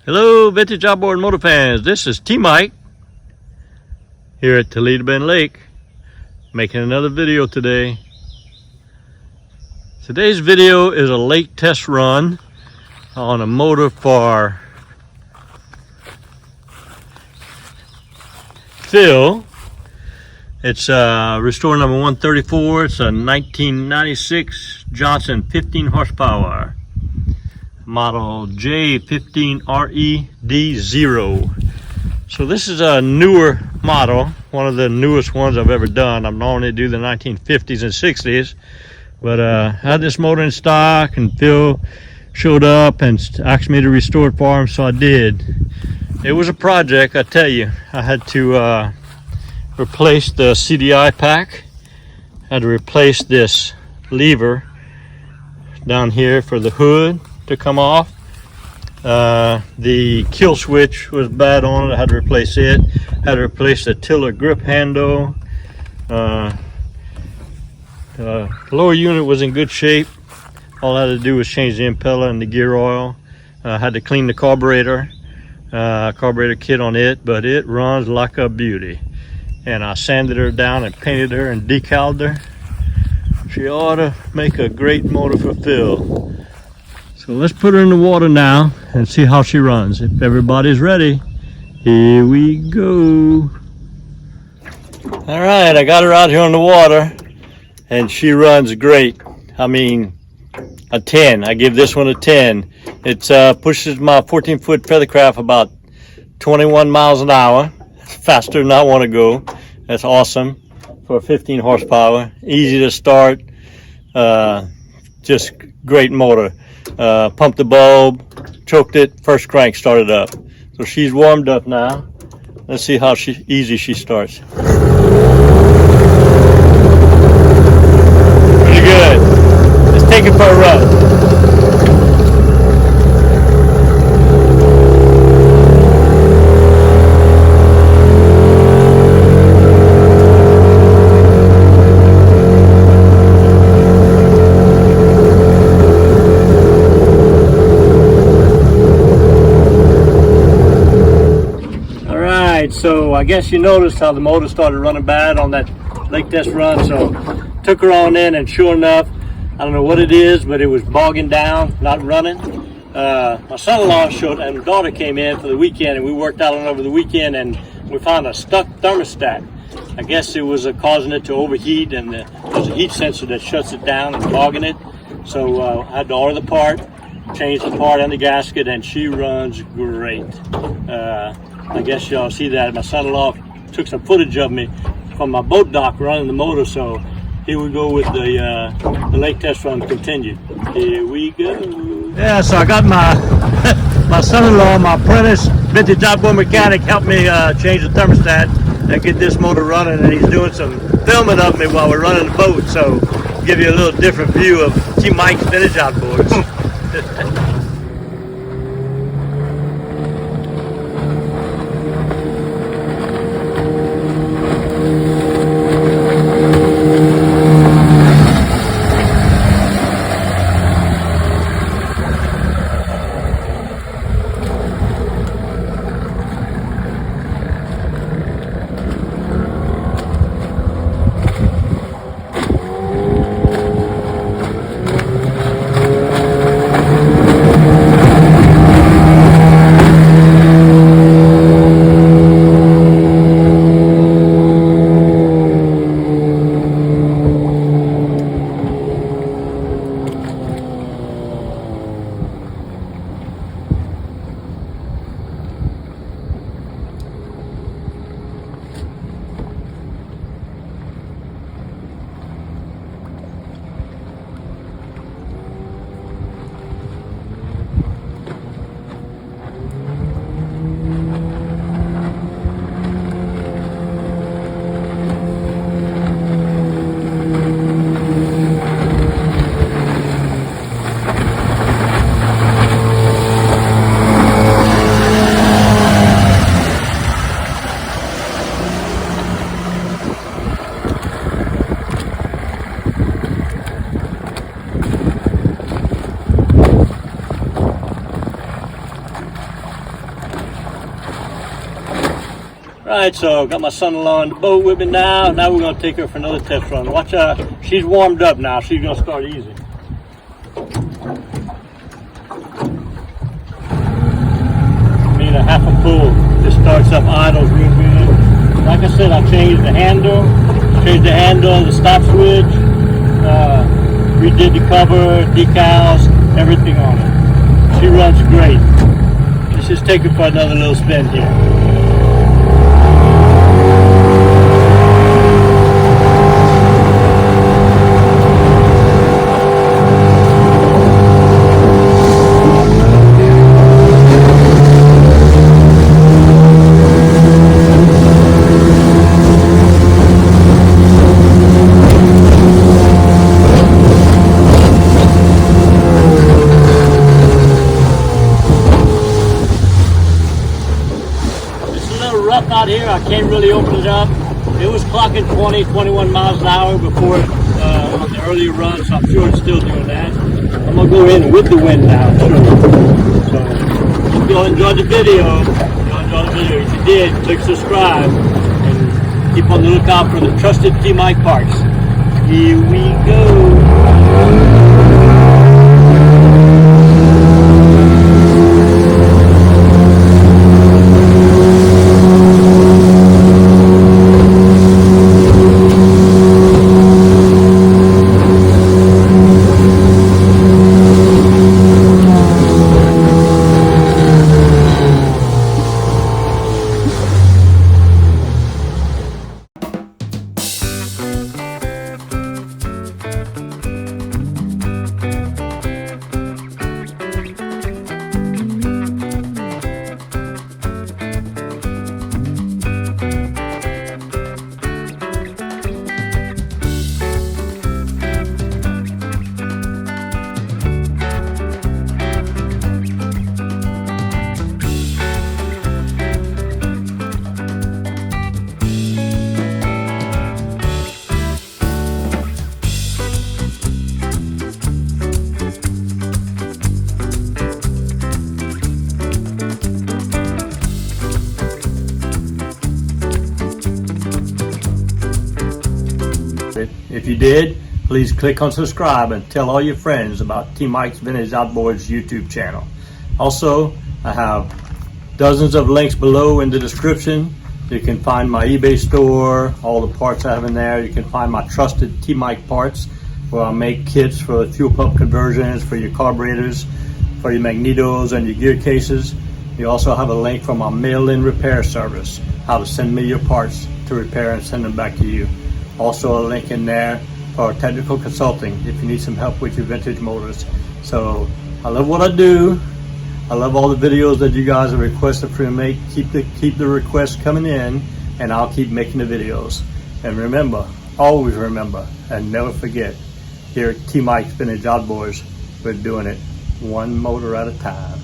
Hello, vintage outboard motor fans. This is T-Mike here at Toledo Bend Lake, making another video today. Today's video is a lake test run on a motor for Phil. It's restore number 134. It's a 1996 Johnson 15 horsepower. Model J15RED0. So this is a newer model, one of the newest ones I've ever done. I normally do the 1950s and 60s, but I had this motor in stock and Phil showed up and asked me to restore it for him, so I did. It was a project, I tell you. I had to replace the CDI pack, had to replace this lever down here for the hood to come off. The kill switch was bad on it. I had to replace it. Had to replace the tiller grip handle. Lower unit was in good shape. All I had to do was change the impeller and the gear oil. Had to clean the carburetor kit on it, but it runs like a beauty. And I sanded her down and painted her and decaled her. She ought to make a great motor for Phil. So let's put her in the water now and see how she runs. If everybody's ready, here we go. All right, I got her out here on the water and she runs great. I mean, a 10. I give this one a 10. It pushes my 14-foot feathercraft about 21 miles an hour. Faster than I want to go. That's awesome for 15 horsepower. Easy to start. Just great motor. Pumped the bulb, choked it, first crank started up. So she's warmed up now. Let's see how easy she starts. Pretty good. Let's take it for a run. So I guess you noticed how the motor started running bad on that lake test run, so took her on in, and sure enough, I don't know what it is, but it was bogging down, not running. My son-in-law and daughter came in for the weekend, and we worked out on it over the weekend, and we found a stuck thermostat. I guess it was causing it to overheat, and there's a heat sensor that shuts it down and bogging it. So I had to order the part, change the part and the gasket, and she runs great. I guess y'all see that. My son-in-law took some footage of me from my boat dock running the motor, so here we go with the lake test run continued. Here we go. Yeah, so I got my my son-in-law, my apprentice vintage outboard mechanic, helped me change the thermostat and get this motor running, and he's doing some filming of me while we're running the boat, so give you a little different view of T-Mike's vintage outboards. Right, so got my son-in-law on the boat with me now. Now we're gonna take her for another test run. Watch out, she's warmed up now. She's gonna start easy. Need a half a full. Just starts up idles real good. Like I said, I changed the handle, the stop switch, redid the cover, decals, everything on it. She runs great. Let's just take her for another little spin here. Out here, I can't really open it up. It was clocking 20, 21 miles an hour before on the earlier run, so I'm sure it's still doing that. I'm gonna go in with the wind now. Sure. So, if y'all enjoyed the video, if you did, click subscribe and keep on the lookout for the trusted T-Mike parts. Here we go. If you did, please click on subscribe and tell all your friends about T-Mike's Vintage Outboards YouTube channel. Also, I have dozens of links below in the description. You can find my eBay store, all the parts I have in there. You can find my trusted T-Mike parts where I make kits for fuel pump conversions, for your carburetors, for your magnetos and your gear cases. You also have a link for my mail-in repair service, how to send me your parts to repair and send them back to you. Also a link in there for technical consulting if you need some help with your vintage motors. So I love what I do. I love all the videos that you guys have requested for me to make. Keep the requests coming in, and I'll keep making the videos. And remember, always remember, and never forget, here at T-Mike's Vintage Outboards, we're doing it one motor at a time.